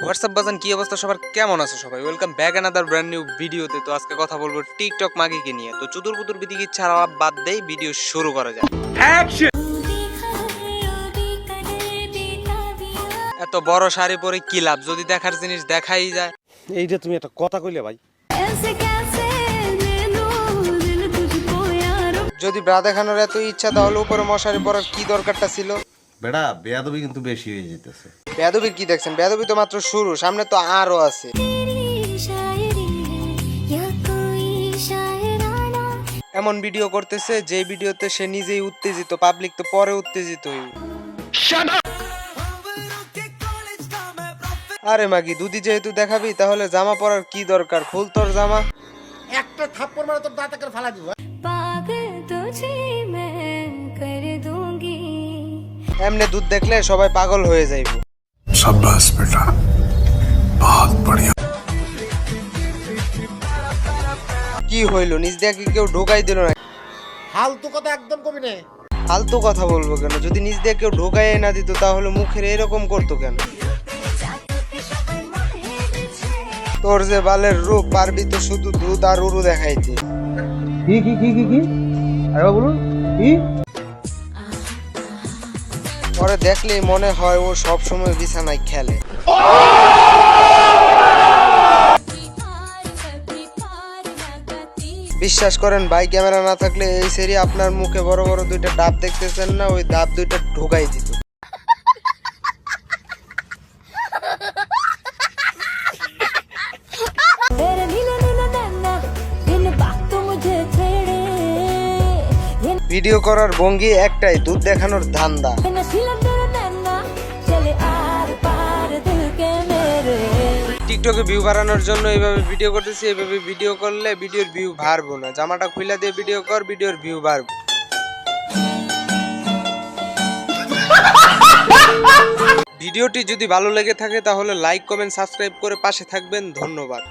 WhatsApp বাজান, কি অবস্থা সবার, কেমন আছে সবাই? Welcome back another brand new ভিডিওতে। তো আজকে কথা বলবো টিকটক মাগিকে নিয়ে। তো চুতুর পুতুর বিদিকে ছাড়া বাদ দেই, ভিডিও শুরু করা যায়। এত বড় শাড়ি পরে কি লাভ যদি দেখার জিনিস দেখাই যায়? এইটা তুমি একটা কথা কইলে ভাই। যদি ব্রা দেখানোর এত ইচ্ছা তাহলে উপরে মশারি পরার কি দরকারটা ছিল? বেড়া বেয়াদবি কিন্তু বেশি হয়ে যেতেছে। বেয়াদবির কি দেখছেন? বেয়াদবি তো মাত্র শুরু, সামনে তো আরো আছে। এমন ভিডিও করতেছে যে ভিডিওতে সে নিজেই উত্তেজিত, পাবলিক তো পরে উত্তেজিত হইবে। আরে মাগি, দুধি যেহেতু দেখাবি তাহলে জামা পরার কি দরকার? খুল তোর জামা। একটা থাপ্পড় মারা তোর দাঁতে করে ফালা দিব। এমনি দুধ দেখলে সবাই পাগল হয়ে যাইবে। शाबाश बेटा, बहुत बढ़िया। কি হইলো, নিজ দিয়ে কি কেউ ঢোকাই দিল না? ফালতু কথা একদম কবি নে। ফালতু কথা বলবো কেন? যদি নিজ দিয়ে কেউ ঢোকাই না দিত তাহলে মুখের এরকম করতো কেন? তোর যে বালের রূপ, পারবি তো শুধু দুধ আর উরু দেখাইতে। কি আরে বলুন কি? পরে দেখলেই মনে হয় ও সব সময় বিছানায় খেলে। বিশ্বাস করেন ভাই, ক্যামেরা না থাকলে এই সেরি আপনার মুখে বড় বড় দুইটা ডাব দেখতেছেন না, ওই ডাব দুইটা ঢোকাই দিত। ভিডিও করার ভঙ্গি একটাই, দুধ দেখানোর ধান্দা। টিকটকে ভিউ বাড়ানোর জন্য এইভাবে ভিডিও করতেছি। এইভাবে ভিডিও করলে ভিডিওর ভিউ বাড়বো না। জামাটা খুলে দিয়ে ভিডিও কর, ভিডিওর ভিউ বাড়বে। ভিডিওটি যদি ভালো লেগে থাকে তাহলে লাইক, কমেন্ট, সাবস্ক্রাইব করে পাশে থাকবেন। ধন্যবাদ।